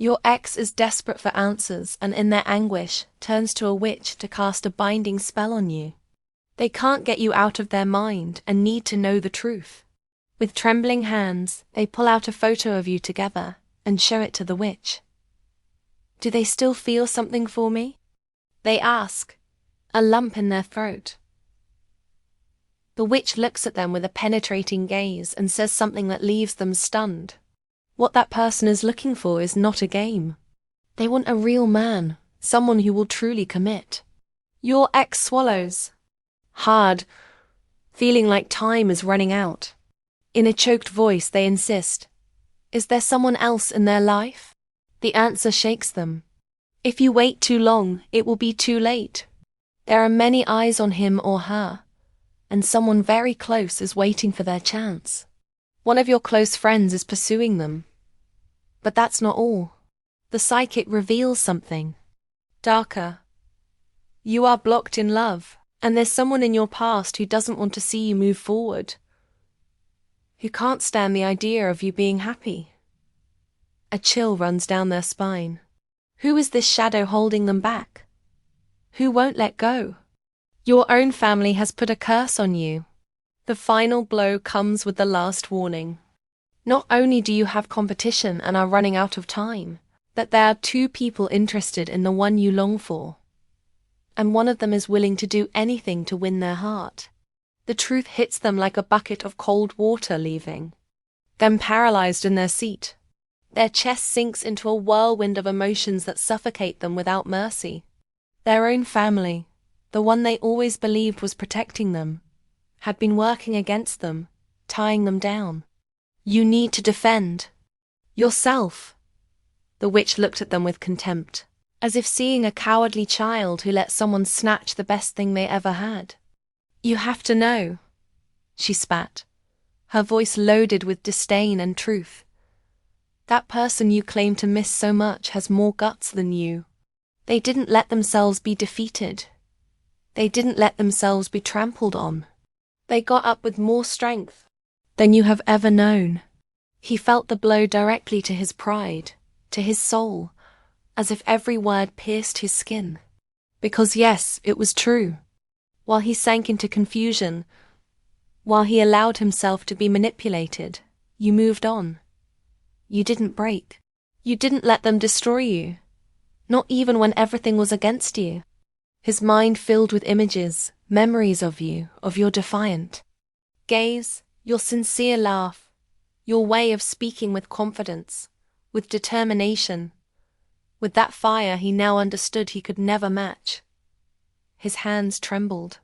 Your ex is desperate for answers and in their anguish turns to a witch to cast a binding spell on you. They can't get you out of their mind and need to know the truth. With trembling hands, they pull out a photo of you together and show it to the witch. Do they still feel something for me? They ask, a lump in their throat. The witch looks at them with a penetrating gaze and says something that leaves them stunned. What that person is looking for is not a game. They want a real man, someone who will truly commit. Your ex swallows. Hard, feeling like time is running out. In a choked voice they insist, is there someone else in their life? The answer shakes them. If you wait too long, it will be too late. There are many eyes on him or her, and someone very close is waiting for their chance. One of your close friends is pursuing them. But that's not all. The psychic reveals something darker. You are blocked in love, and there's someone in your past who doesn't want to see you move forward, who can't stand the idea of you being happy. A chill runs down their spine. Who is this shadow holding them back? Who won't let go? Your own family has put a curse on you. The final blow comes with the last warning. Not only do you have competition and are running out of time, but there are two people interested in the one you long for. And one of them is willing to do anything to win their heart. The truth hits them like a bucket of cold water, leaving them paralyzed in their seat. Their chest sinks into a whirlwind of emotions that suffocate them without mercy. Their own family, the one they always believed was protecting them, had been working against them, tying them down. You need to defend yourself. The witch looked at them with contempt, as if seeing a cowardly child who let someone snatch the best thing they ever had. You have to know, she spat, her voice loaded with disdain and truth. That person you claim to miss so much has more guts than you. They didn't let themselves be defeated. They didn't let themselves be trampled on. They got up with more strength than you have ever known. He felt the blow directly to his pride, to his soul, as if every word pierced his skin. Because yes, it was true. While he sank into confusion, while he allowed himself to be manipulated, you moved on. You didn't break. You didn't let them destroy you. Not even when everything was against you. His mind filled with images, memories of you, of your defiant gaze, your sincere laugh, your way of speaking with confidence, with determination, with that fire he now understood he could never match. His hands trembled.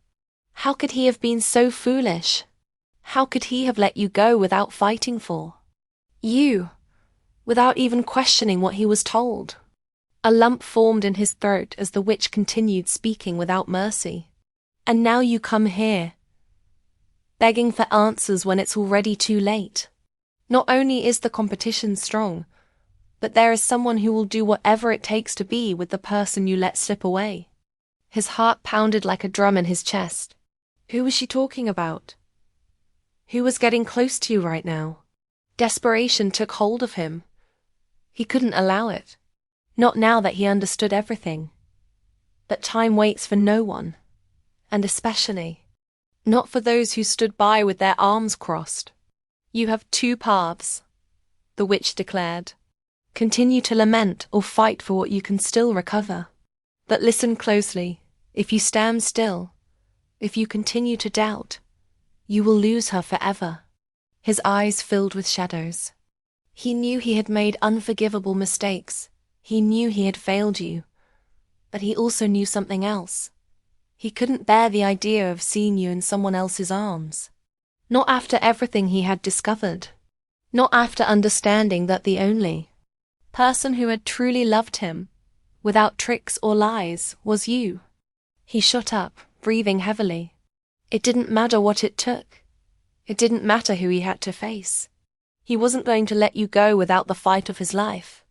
How could he have been so foolish? How could he have let you go without fighting for you, without even questioning what he was told? A lump formed in his throat as the witch continued speaking without mercy. And now you come here, begging for answers when it's already too late. Not only is the competition strong, but there is someone who will do whatever it takes to be with the person you let slip away. His heart pounded like a drum in his chest. Who was she talking about? Who was getting close to you right now? Desperation took hold of him. He couldn't allow it. Not now that he understood everything. But time waits for no one. And especially, not for those who stood by with their arms crossed. You have two paths, the witch declared. Continue to lament or fight for what you can still recover. But listen closely. If you stand still, if you continue to doubt, you will lose her forever. His eyes filled with shadows. He knew he had made unforgivable mistakes. He knew he had failed you. But he also knew something else. He couldn't bear the idea of seeing you in someone else's arms. Not after everything he had discovered. Not after understanding that the only person who had truly loved him, without tricks or lies, was you. He shot up, breathing heavily. It didn't matter what it took. It didn't matter who he had to face. He wasn't going to let you go without the fight of his life.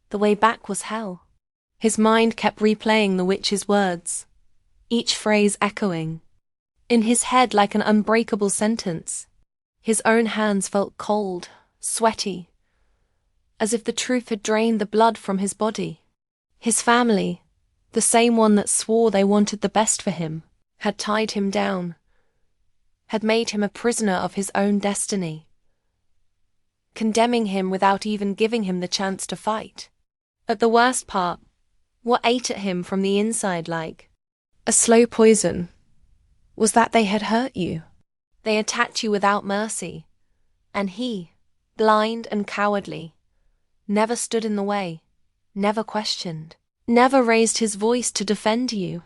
The way back was hell. His mind kept replaying the witch's words, each phrase echoing in his head like an unbreakable sentence. His own hands felt cold, sweaty, as if the truth had drained the blood from his body. His family, the same one that swore they wanted the best for him, had tied him down, had made him a prisoner of his own destiny, condemning him without even giving him the chance to fight. But the worst part, what ate at him from the inside like a slow poison, was that they had hurt you. They attacked you without mercy, and he, blind and cowardly, never stood in the way, never questioned, never raised his voice to defend you.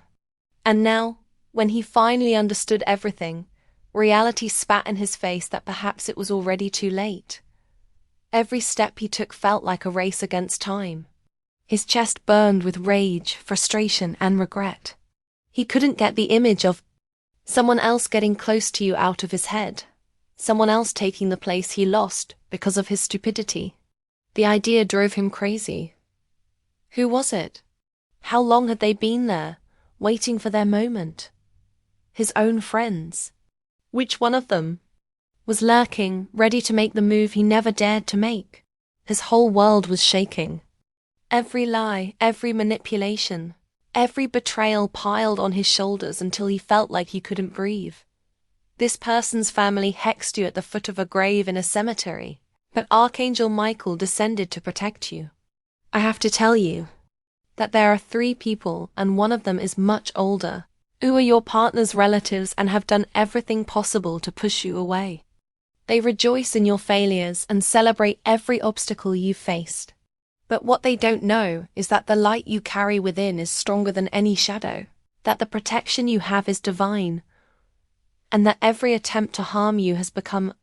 And now, when he finally understood everything, reality spat in his face that perhaps it was already too late. Every step he took felt like a race against time. His chest burned with rage, frustration, and regret. He couldn't get the image of someone else getting close to you out of his head, someone else taking the place he lost because of his stupidity. The idea drove him crazy. Who was it? How long had they been there, waiting for their moment? His own friends. Which one of them was lurking, ready to make the move he never dared to make? His whole world was shaking. Every lie, every manipulation, every betrayal piled on his shoulders until he felt like he couldn't breathe. This person's family hexed you at the foot of a grave in a cemetery, but Archangel Michael descended to protect you. I have to tell you that there are 3 people, and one of them is much older, who are your partner's relatives and have done everything possible to push you away. They rejoice in your failures and celebrate every obstacle you've faced. But what they don't know is that the light you carry within is stronger than any shadow, that the protection you have is divine, and that every attempt to harm you has become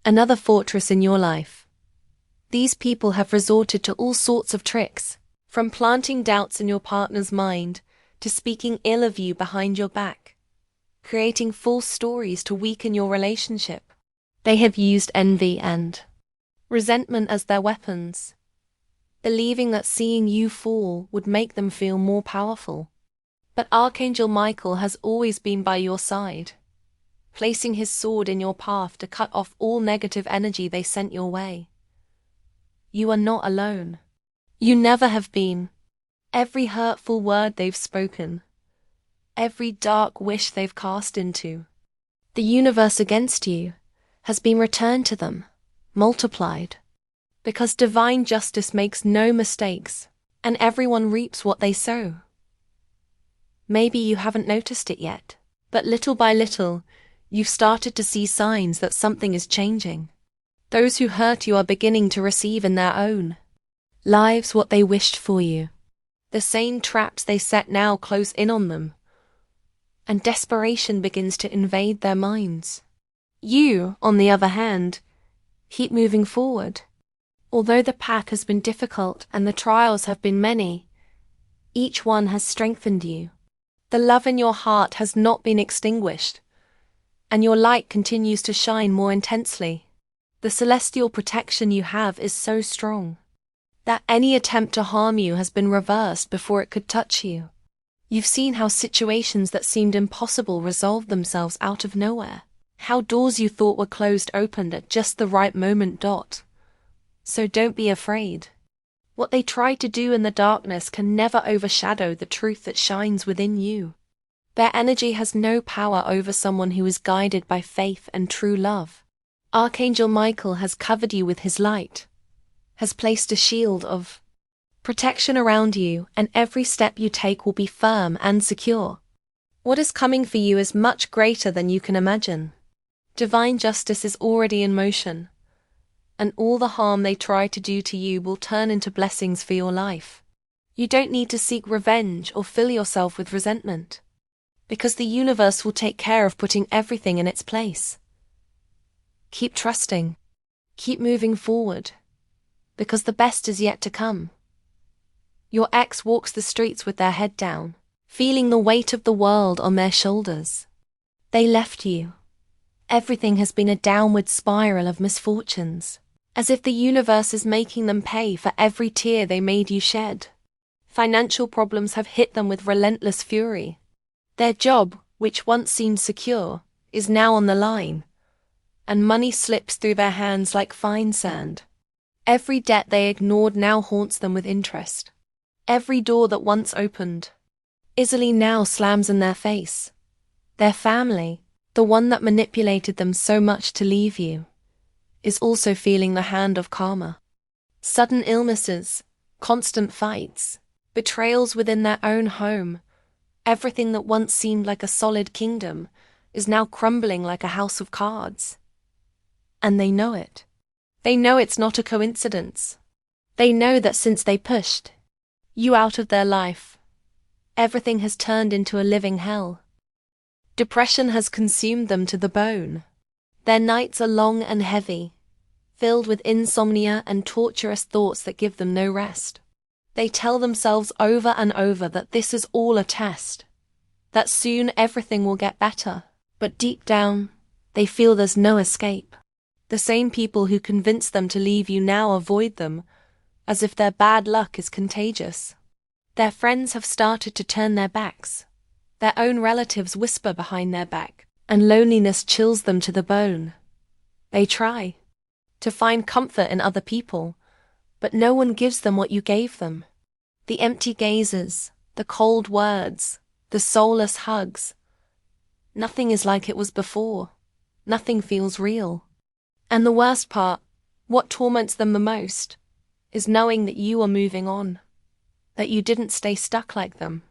another fortress in your life. These people have resorted to all sorts of tricks, from planting doubts in your partner's mind to speaking ill of you behind your back, creating false stories to weaken your relationship. They have used envy and resentment as their weapons, believing that seeing you fall would make them feel more powerful. But Archangel Michael has always been by your side, placing his sword in your path to cut off all negative energy they sent your way. You are not alone. You never have been. Every hurtful word they've spoken, every dark wish they've cast into the universe against you, has been returned to them, multiplied. Because divine justice makes no mistakes, and everyone reaps what they sow. Maybe you haven't noticed it yet, but little by little, you've started to see signs that something is changing. Those who hurt you are beginning to receive in their own lives what they wished for you. The same traps they set now close in on them, and desperation begins to invade their minds. You, on the other hand, keep moving forward. Although the path has been difficult and the trials have been many, each one has strengthened you. The love in your heart has not been extinguished, and your light continues to shine more intensely. The celestial protection you have is so strong that any attempt to harm you has been reversed before it could touch you. You've seen how situations that seemed impossible resolved themselves out of nowhere, how doors you thought were closed opened at just the right moment. So don't be afraid. What they try to do in the darkness can never overshadow the truth that shines within you. Their energy has no power over someone who is guided by faith and true love. Archangel Michael has covered you with his light, has placed a shield of protection around you, and every step you take will be firm and secure. What is coming for you is much greater than you can imagine. Divine justice is already in motion, and all the harm they try to do to you will turn into blessings for your life. You don't need to seek revenge or fill yourself with resentment, because the universe will take care of putting everything in its place. Keep trusting. Keep moving forward, because the best is yet to come. Your ex walks the streets with their head down, feeling the weight of the world on their shoulders. They left you. Everything has been a downward spiral of misfortunes, as if the universe is making them pay for every tear they made you shed. Financial problems have hit them with relentless fury. Their job, which once seemed secure, is now on the line, and money slips through their hands like fine sand. Every debt they ignored now haunts them with interest. Every door that once opened easily now slams in their face. Their family, the one that manipulated them so much to leave you, is also feeling the hand of karma. Sudden illnesses, constant fights, betrayals within their own home. Everything that once seemed like a solid kingdom is now crumbling like a house of cards. And they know it. They know it's not a coincidence. They know that since they pushed you out of their life, everything has turned into a living hell. Depression has consumed them to the bone. Their nights are long and heavy, filled with insomnia and torturous thoughts that give them no rest. They tell themselves over and over that this is all a test, that soon everything will get better, but deep down, they feel there's no escape. The same people who convince them to leave you now avoid them, as if their bad luck is contagious. Their friends have started to turn their backs. Their own relatives whisper behind their back, and loneliness chills them to the bone. They try to find comfort in other people, but no one gives them what you gave them. The empty gazes, the cold words, the soulless hugs. Nothing is like it was before. Nothing feels real. And the worst part, what torments them the most, is knowing that you are moving on, that you didn't stay stuck like them.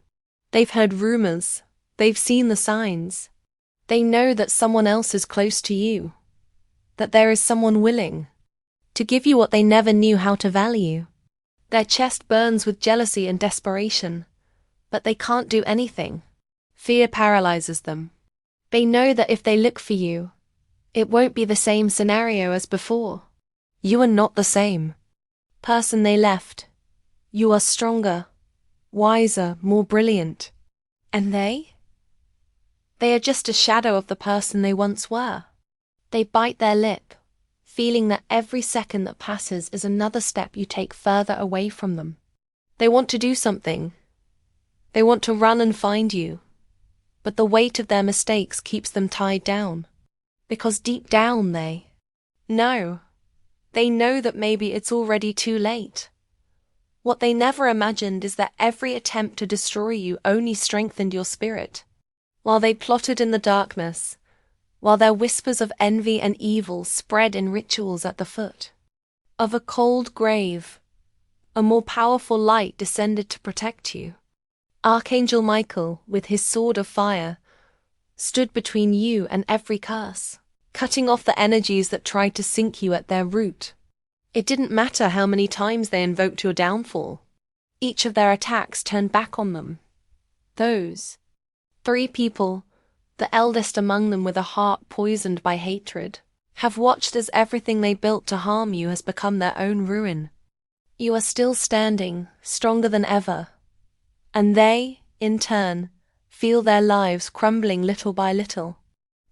They've heard rumors, they've seen the signs. They know that someone else is close to you, that there is someone willing to give you what they never knew how to value. Their chest burns with jealousy and desperation, but they can't do anything. Fear paralyzes them. They know that if they look for you, it won't be the same scenario as before. You are not the same person they left. You are stronger, wiser, more brilliant. And they? They are just a shadow of the person they once were. They bite their lip, feeling that every second that passes is another step you take further away from them. They want to do something. They want to run and find you. But the weight of their mistakes keeps them tied down. Because deep down they know that maybe it's already too late. What they never imagined is that every attempt to destroy you only strengthened your spirit. While they plotted in the darkness, while their whispers of envy and evil spread in rituals at the foot of a cold grave, a more powerful light descended to protect you. Archangel Michael, with his sword of fire, stood between you and every curse, cutting off the energies that tried to sink you at their root. It didn't matter how many times they invoked your downfall. Each of their attacks turned back on them. Those 3 people, the eldest among them with a heart poisoned by hatred, have watched as everything they built to harm you has become their own ruin. You are still standing, stronger than ever, and they, in turn, feel their lives crumbling little by little.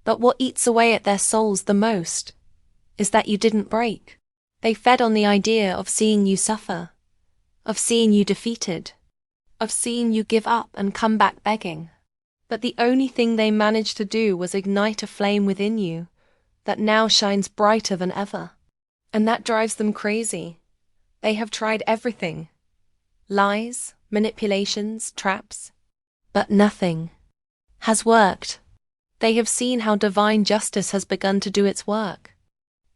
But what eats away at their souls the most is that you didn't break. They fed on the idea of seeing you suffer, of seeing you defeated, of seeing you give up and come back begging. But the only thing they managed to do was ignite a flame within you that now shines brighter than ever. And that drives them crazy. They have tried everything. Lies, manipulations, traps. But nothing has worked. They have seen how divine justice has begun to do its work.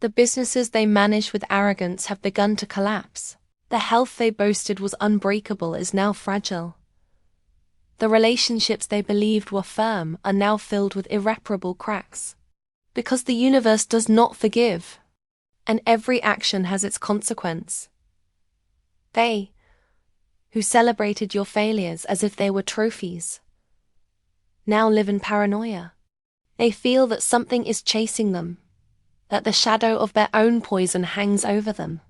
The businesses they managed with arrogance have begun to collapse. The health they boasted was unbreakable is now fragile. The relationships they believed were firm are now filled with irreparable cracks. Because the universe does not forgive, and every action has its consequence. They, who celebrated your failures as if they were trophies, now live in paranoia. They feel that something is chasing them, that the shadow of their own poison hangs over them.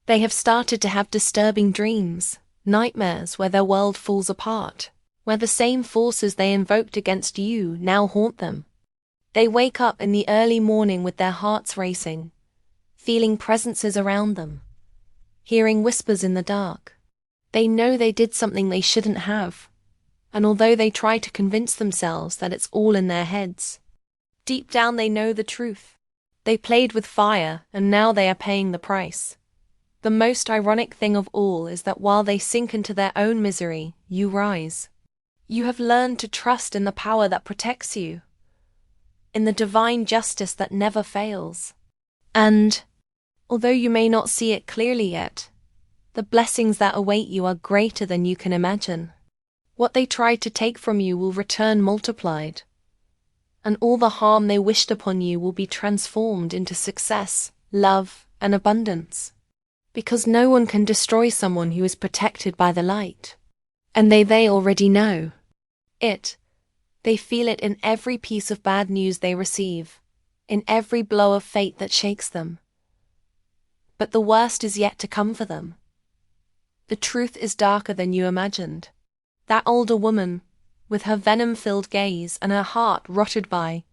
They have started to have disturbing dreams, nightmares where their world falls apart, where the same forces they invoked against you now haunt them. They wake up in the early morning with their hearts racing, feeling presences around them, hearing whispers in the dark. They know they did something they shouldn't have, and although they try to convince themselves that it's all in their heads, deep down they know the truth. They played with fire, and now they are paying the price. The most ironic thing of all is that while they sink into their own misery, you rise. You have learned to trust in the power that protects you, in the divine justice that never fails. And, although you may not see it clearly yet, the blessings that await you are greater than you can imagine. What they tried to take from you will return multiplied, and all the harm they wished upon you will be transformed into success, love, and abundance. Because no one can destroy someone who is protected by the light. And they already know it. They feel it in every piece of bad news they receive, in every blow of fate that shakes them. But the worst is yet to come for them. The truth is darker than you imagined. That older woman, with her venom-filled gaze and her heart rotted by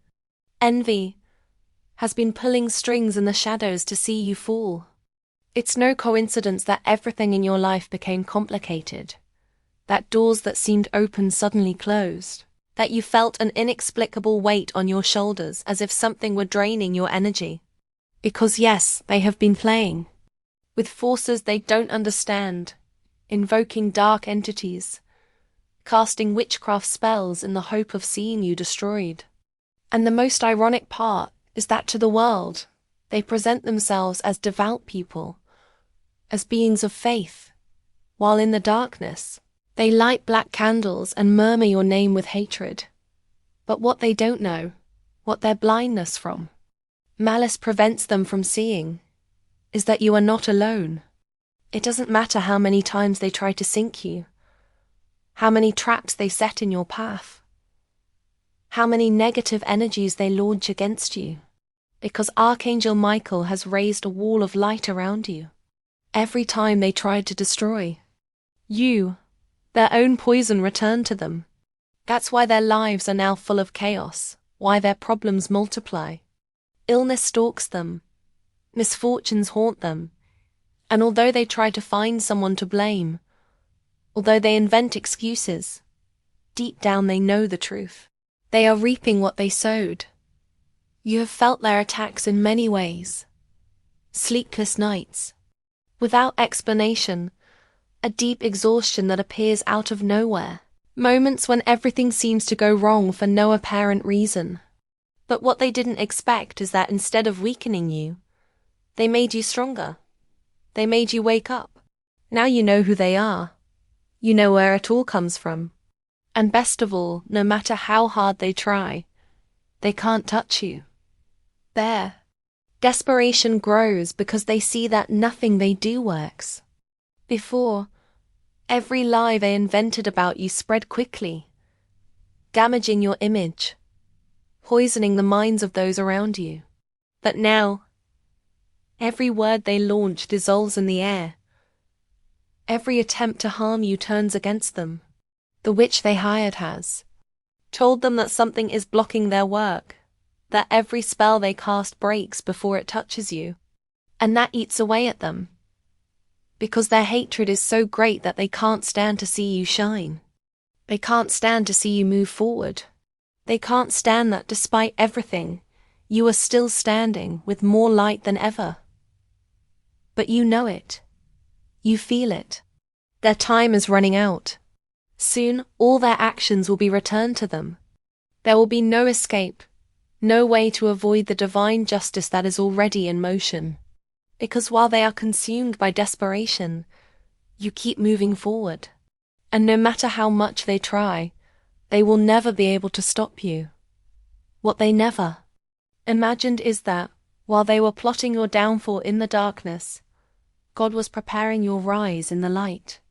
envy, has been pulling strings in the shadows to see you fall. It's no coincidence that everything in your life became complicated, that doors that seemed open suddenly closed, that you felt an inexplicable weight on your shoulders as if something were draining your energy. Because yes, they have been playing with forces they don't understand, invoking dark entities, casting witchcraft spells in the hope of seeing you destroyed. And the most ironic part is that to the world, they present themselves as devout people, as beings of faith, while in the darkness, they light black candles and murmur your name with hatred. But what they don't know, what their blindness from malice prevents them from seeing, is that you are not alone. It doesn't matter how many times they try to sink you, how many traps they set in your path, how many negative energies they launch against you, because Archangel Michael has raised a wall of light around you. Every time they tried to destroy you, their own poison returned to them. That's why their lives are now full of chaos, why their problems multiply. Illness stalks them, misfortunes haunt them, and although they try to find someone to blame, although they invent excuses, deep down they know the truth. They are reaping what they sowed. You have felt their attacks in many ways. Sleepless nights, without explanation, a deep exhaustion that appears out of nowhere, moments when everything seems to go wrong for no apparent reason. But what they didn't expect is that instead of weakening you, they made you stronger. They made you wake up. Now you know who they are. You know where it all comes from. And best of all, no matter how hard they try, they can't touch you. There. Desperation grows because they see that nothing they do works. Before, every lie they invented about you spread quickly, damaging your image, poisoning the minds of those around you. But now, every word they launch dissolves in the air. Every attempt to harm you turns against them. The witch they hired has told them that something is blocking their work, that every spell they cast breaks before it touches you, and that eats away at them, because their hatred is so great that they can't stand to see you shine. They can't stand to see you move forward. They can't stand that despite everything, you are still standing with more light than ever. But you know it. You feel it. Their time is running out. Soon, all their actions will be returned to them. There will be no escape, no way to avoid the divine justice that is already in motion. Because while they are consumed by desperation, you keep moving forward. And no matter how much they try, they will never be able to stop you. What they never imagined is that, while they were plotting your downfall in the darkness, God was preparing your rise in the light.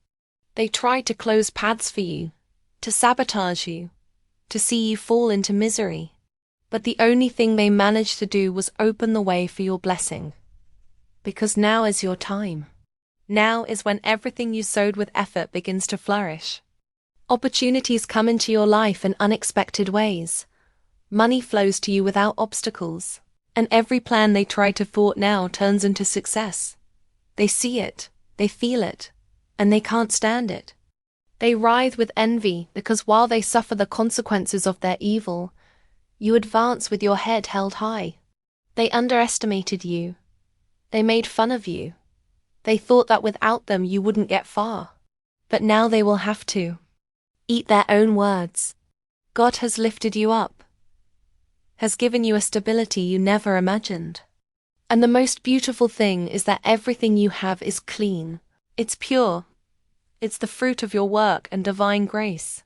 They tried to close paths for you, to sabotage you, to see you fall into misery. But the only thing they managed to do was open the way for your blessing. Because now is your time. Now is when everything you sowed with effort begins to flourish. Opportunities come into your life in unexpected ways. Money flows to you without obstacles, and every plan they try to thwart now turns into success. They see it, they feel it, and they can't stand it. They writhe with envy because while they suffer the consequences of their evil, you advance with your head held high. They underestimated you. They made fun of you. They thought that without them you wouldn't get far. But now they will have to. Eat their own words. God has lifted you up, has given you a stability you never imagined. And the most beautiful thing is that everything you have is clean. It's pure. It's the fruit of your work and divine grace.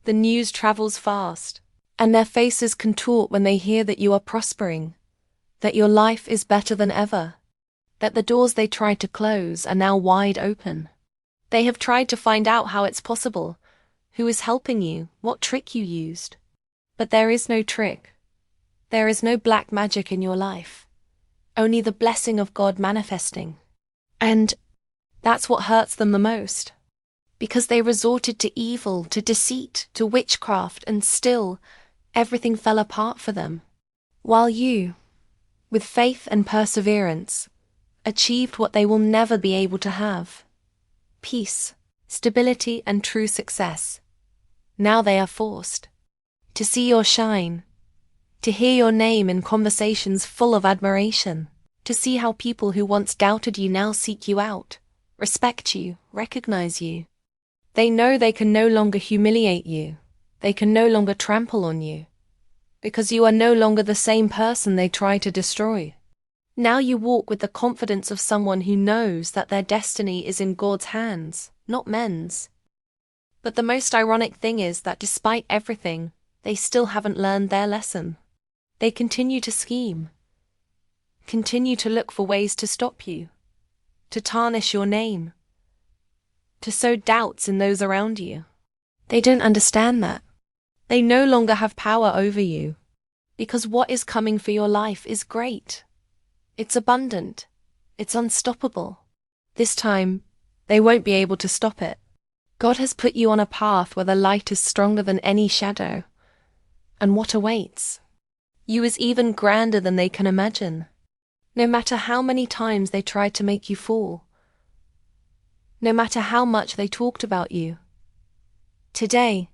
The news travels fast, and their faces contort when they hear that you are prospering, that your life is better than ever, that the doors they tried to close are now wide open. They have tried to find out how it's possible, who is helping you, what trick you used. But there is no trick. There is no black magic in your life. Only the blessing of God manifesting. And that's what hurts them the most. Because they resorted to evil, to deceit, to witchcraft, and still, everything fell apart for them. While you, with faith and perseverance, achieved what they will never be able to have. Peace, stability, and true success. Now they are forced to see your shine, to hear your name in conversations full of admiration, to see how people who once doubted you now seek you out, respect you, recognize you. They know they can no longer humiliate you, they can no longer trample on you, because you are no longer the same person they try to destroy. Now you walk with the confidence of someone who knows that their destiny is in God's hands, not men's. But the most ironic thing is that despite everything, they still haven't learned their lesson. They continue to scheme, continue to look for ways to stop you, to tarnish your name, to sow doubts in those around you. They don't understand that. They no longer have power over you, because what is coming for your life is great. It's abundant. It's unstoppable. This time, they won't be able to stop it. God has put you on a path where the light is stronger than any shadow. And what awaits? You is even grander than they can imagine. No matter how many times they tried to make you fall. No matter how much they talked about you. Today,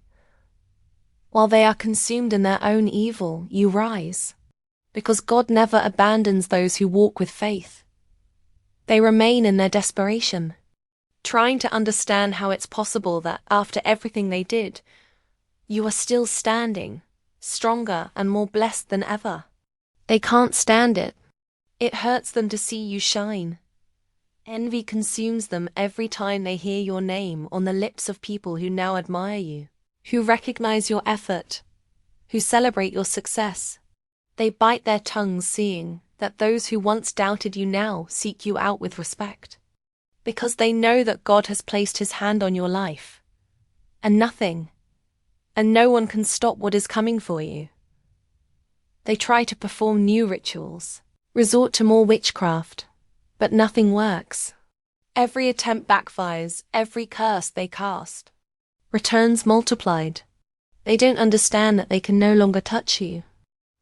while they are consumed in their own evil, you rise. Because God never abandons those who walk with faith. They remain in their desperation, trying to understand how it's possible that after everything they did, you are still standing, stronger and more blessed than ever. They can't stand it. It hurts them to see you shine. Envy consumes them every time they hear your name on the lips of people who now admire you, who recognize your effort, who celebrate your success. They bite their tongues seeing that those who once doubted you now seek you out with respect. Because they know that God has placed His hand on your life. And nothing, and no one can stop what is coming for you. They try to perform new rituals, resort to more witchcraft, but nothing works. Every attempt backfires, every curse they cast returns multiplied. They don't understand that they can no longer touch you.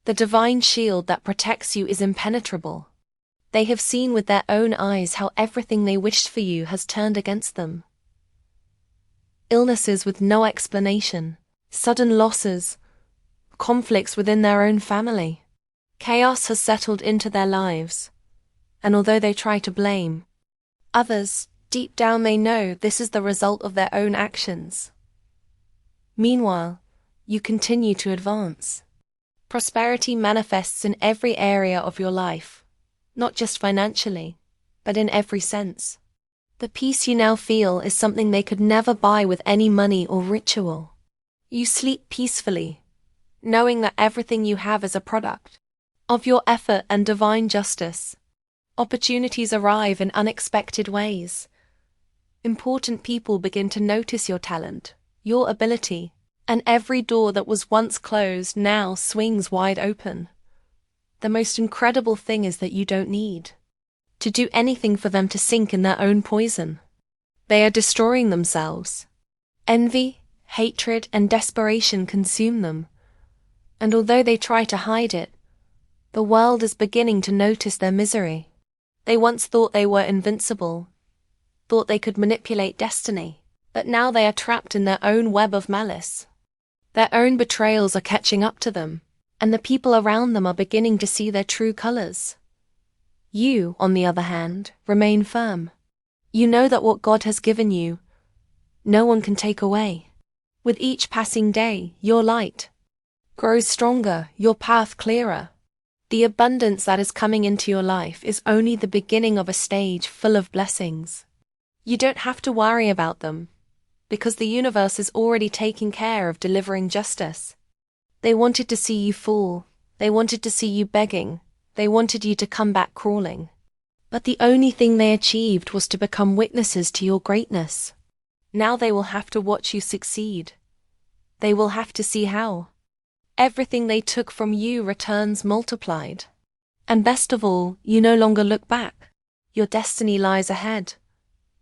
The divine shield that protects you is impenetrable. They have seen with their own eyes how everything they wished for you has turned against them. Illnesses with no explanation, sudden losses, conflicts within their own family. Chaos has settled into their lives, and although they try to blame, others, deep down they know this is the result of their own actions. Meanwhile, you continue to advance. Prosperity manifests in every area of your life, not just financially, but in every sense. The peace you now feel is something they could never buy with any money or ritual. You sleep peacefully, knowing that everything you have is a product of your effort and divine justice. Opportunities arrive in unexpected ways. Important people begin to notice your talent, your ability, and every door that was once closed now swings wide open. The most incredible thing is that you don't need to do anything for them to sink in their own poison. They are destroying themselves. Envy, hatred, and desperation consume them. And although they try to hide it, the world is beginning to notice their misery. They once thought they were invincible, thought they could manipulate destiny, but now they are trapped in their own web of malice. Their own betrayals are catching up to them, and the people around them are beginning to see their true colors. You, on the other hand, remain firm. You know that what God has given you, no one can take away. With each passing day, your light grows stronger, your path clearer. The abundance that is coming into your life is only the beginning of a stage full of blessings. You don't have to worry about them, because the universe is already taking care of delivering justice. They wanted to see you fall, they wanted to see you begging, they wanted you to come back crawling. But the only thing they achieved was to become witnesses to your greatness. Now they will have to watch you succeed. They will have to see how everything they took from you returns multiplied. And best of all, you no longer look back. Your destiny lies ahead.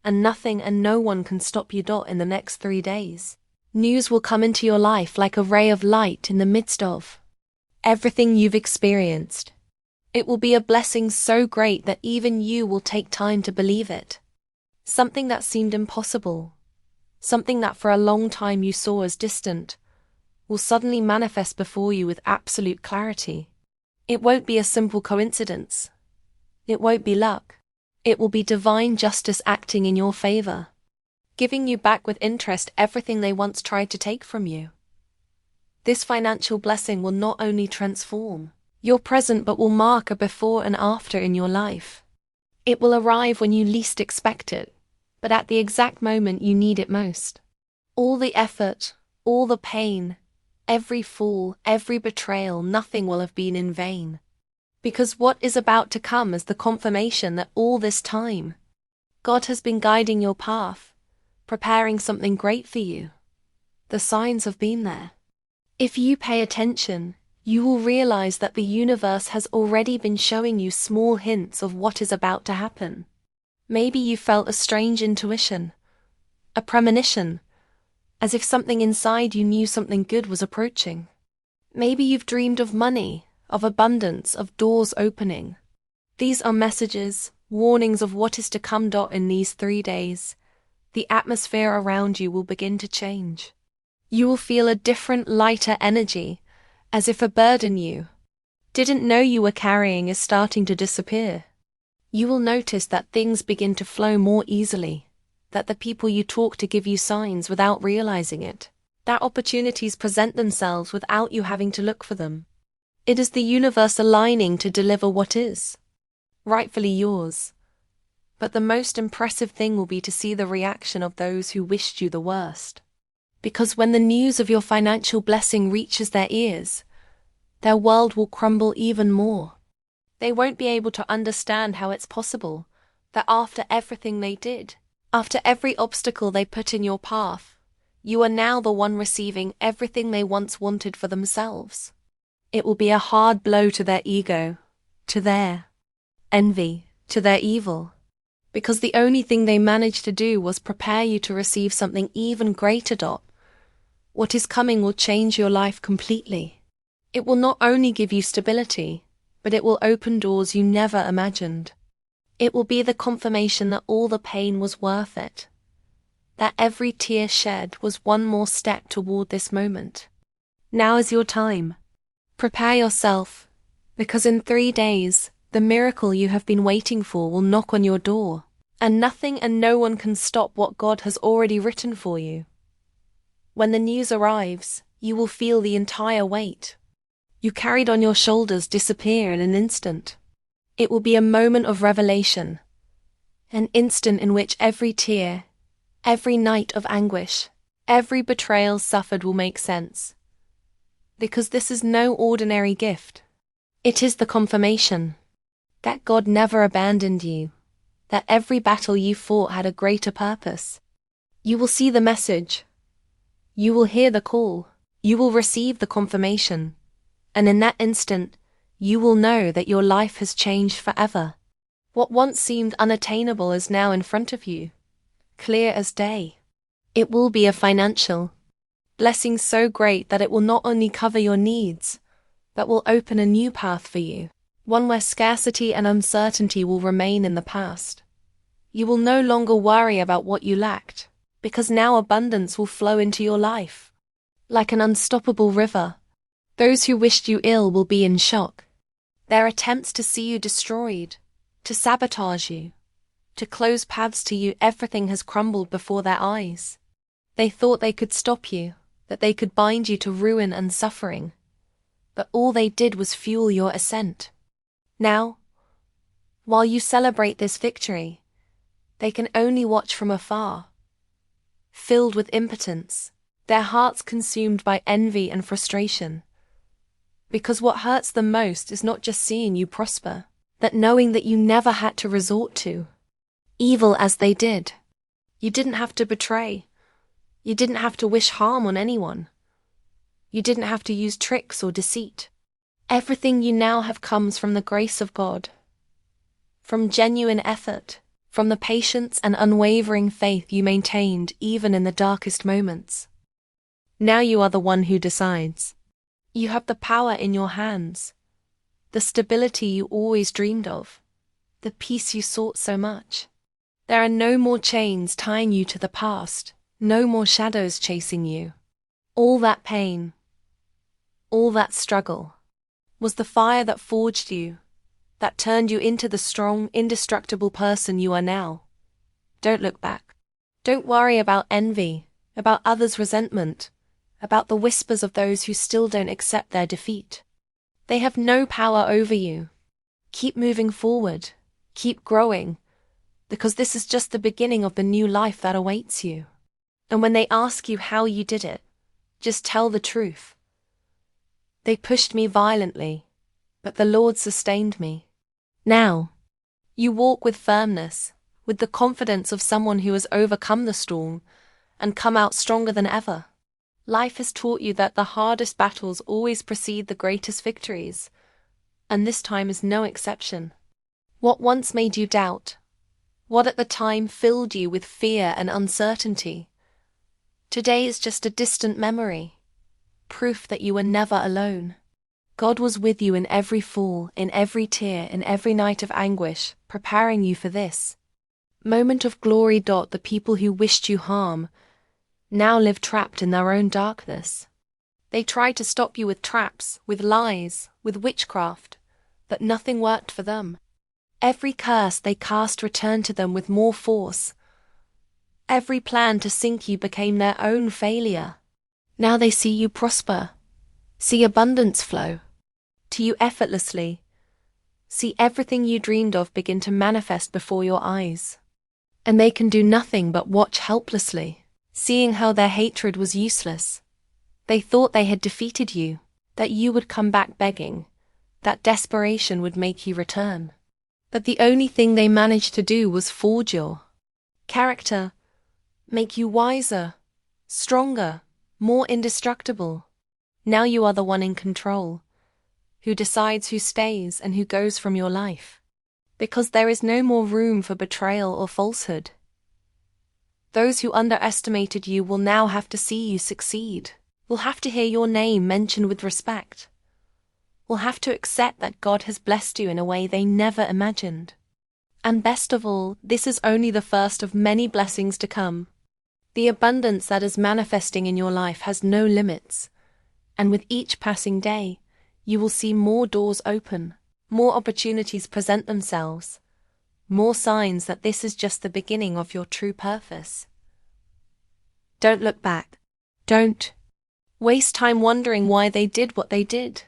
And nothing and no one can stop you. In the next 3 days, news will come into your life like a ray of light in the midst of everything you've experienced. It will be a blessing so great that even you will take time to believe it. Something that seemed impossible, something that for a long time you saw as distant, will suddenly manifest before you with absolute clarity. It won't be a simple coincidence. It won't be luck. It will be divine justice acting in your favor, giving you back with interest everything they once tried to take from you. This financial blessing will not only transform your present but will mark a before and after in your life. It will arrive when you least expect it, but at the exact moment you need it most. All the effort, all the pain, every fall, every betrayal, nothing will have been in vain. Because what is about to come is the confirmation that all this time, God has been guiding your path, preparing something great for you. The signs have been there. If you pay attention, you will realize that the universe has already been showing you small hints of what is about to happen. Maybe you felt a strange intuition, a premonition, as if something inside you knew something good was approaching. Maybe you've dreamed of money, of abundance, of doors opening. These are messages, warnings of what is to come. In these 3 days, the atmosphere around you will begin to change. You will feel a different, lighter energy, as if a burden you didn't know you were carrying is starting to disappear. You will notice that things begin to flow more easily, that the people you talk to give you signs without realizing it, that opportunities present themselves without you having to look for them. It is the universe aligning to deliver what is rightfully yours. But the most impressive thing will be to see the reaction of those who wished you the worst. Because when the news of your financial blessing reaches their ears, their world will crumble even more. They won't be able to understand how it's possible that after everything they did, after every obstacle they put in your path, you are now the one receiving everything they once wanted for themselves. It will be a hard blow to their ego, to their envy, to their evil, because the only thing they managed to do was prepare you to receive something even greater. What is coming will change your life completely. It will not only give you stability, but it will open doors you never imagined. It will be the confirmation that all the pain was worth it, that every tear shed was one more step toward this moment. Now is your time. Prepare yourself, because in 3 days, the miracle you have been waiting for will knock on your door, and nothing and no one can stop what God has already written for you. When the news arrives, you will feel the entire weight you carried on your shoulders disappear in an instant. It will be a moment of revelation, an instant in which every tear, every night of anguish, every betrayal suffered will make sense. Because this is no ordinary gift. It is the confirmation that God never abandoned you, that every battle you fought had a greater purpose. You will see the message. You will hear the call. You will receive the confirmation. And in that instant, you will know that your life has changed forever. What once seemed unattainable is now in front of you, clear as day. It will be a financial blessing so great that it will not only cover your needs, but will open a new path for you, one where scarcity and uncertainty will remain in the past. You will no longer worry about what you lacked, because now abundance will flow into your life. Like an unstoppable river, those who wished you ill will be in shock. Their attempts to see you destroyed, to sabotage you, to close paths to you. Everything has crumbled before their eyes. They thought they could stop you, that they could bind you to ruin and suffering. But all they did was fuel your ascent. Now, while you celebrate this victory, they can only watch from afar, filled with impotence, their hearts consumed by envy and frustration. Because what hurts them most is not just seeing you prosper, but knowing that you never had to resort to evil as they did. You didn't have to betray. You didn't have to wish harm on anyone. You didn't have to use tricks or deceit. Everything you now have comes from the grace of God, from genuine effort, from the patience and unwavering faith you maintained even in the darkest moments. Now you are the one who decides. You have the power in your hands, the stability you always dreamed of, the peace you sought so much. There are no more chains tying you to the past, no more shadows chasing you. All that pain, all that struggle, was the fire that forged you, that turned you into the strong, indestructible person you are now. Don't look back. Don't worry about envy, about others' resentment, about the whispers of those who still don't accept their defeat. They have no power over you. Keep moving forward, keep growing, because this is just the beginning of the new life that awaits you. And when they ask you how you did it, just tell the truth. They pushed me violently, but the Lord sustained me. Now, you walk with firmness, with the confidence of someone who has overcome the storm and come out stronger than ever. Life has taught you that the hardest battles always precede the greatest victories, and this time is no exception. What once made you doubt, what at the time filled you with fear and uncertainty, today is just a distant memory, proof that you were never alone. God was with you in every fall, in every tear, in every night of anguish, preparing you for this moment of glory. The people who wished you harm now live trapped in their own darkness. They tried to stop you with traps, with lies, with witchcraft, but nothing worked for them. Every curse they cast returned to them with more force. Every plan to sink you became their own failure. Now they see you prosper, see abundance flow to you effortlessly, see everything you dreamed of begin to manifest before your eyes. And they can do nothing but watch helplessly, seeing how their hatred was useless. They thought they had defeated you, that you would come back begging, that desperation would make you return. But the only thing they managed to do was forge your character, make you wiser, stronger, more indestructible. Now you are the one in control, who decides who stays and who goes from your life. Because there is no more room for betrayal or falsehood. Those who underestimated you will now have to see you succeed, will have to hear your name mentioned with respect, will have to accept that God has blessed you in a way they never imagined. And best of all, this is only the first of many blessings to come. The abundance that is manifesting in your life has no limits, and with each passing day, you will see more doors open, more opportunities present themselves, more signs that this is just the beginning of your true purpose. Don't look back. Don't waste time wondering why they did what they did.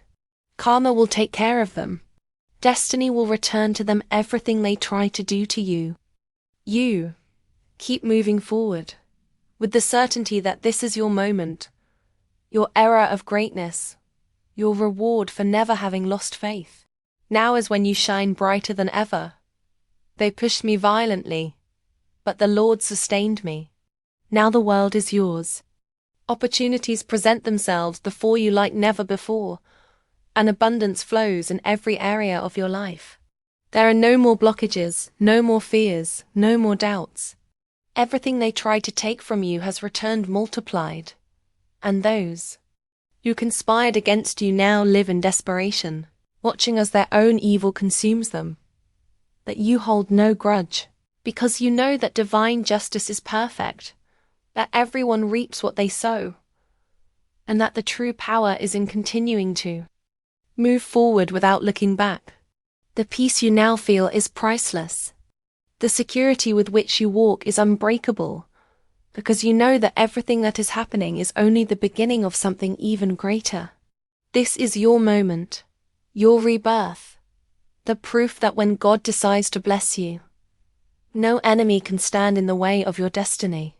Karma will take care of them. Destiny will return to them everything they tried to do to you. You keep moving forward, with the certainty that this is your moment, your era of greatness, your reward for never having lost faith. Now is when you shine brighter than ever. They pushed me violently, but the Lord sustained me. Now the world is yours. Opportunities present themselves before you like never before, and abundance flows in every area of your life. There are no more blockages, no more fears, no more doubts. Everything they tried to take from you has returned multiplied, and those who conspired against you now live in desperation, watching as their own evil consumes them. But you hold no grudge, because you know that divine justice is perfect, that everyone reaps what they sow, and that the true power is in continuing to move forward without looking back. The peace you now feel is priceless. The security with which you walk is unbreakable, because you know that everything that is happening is only the beginning of something even greater. This is your moment, your rebirth, the proof that when God decides to bless you, no enemy can stand in the way of your destiny.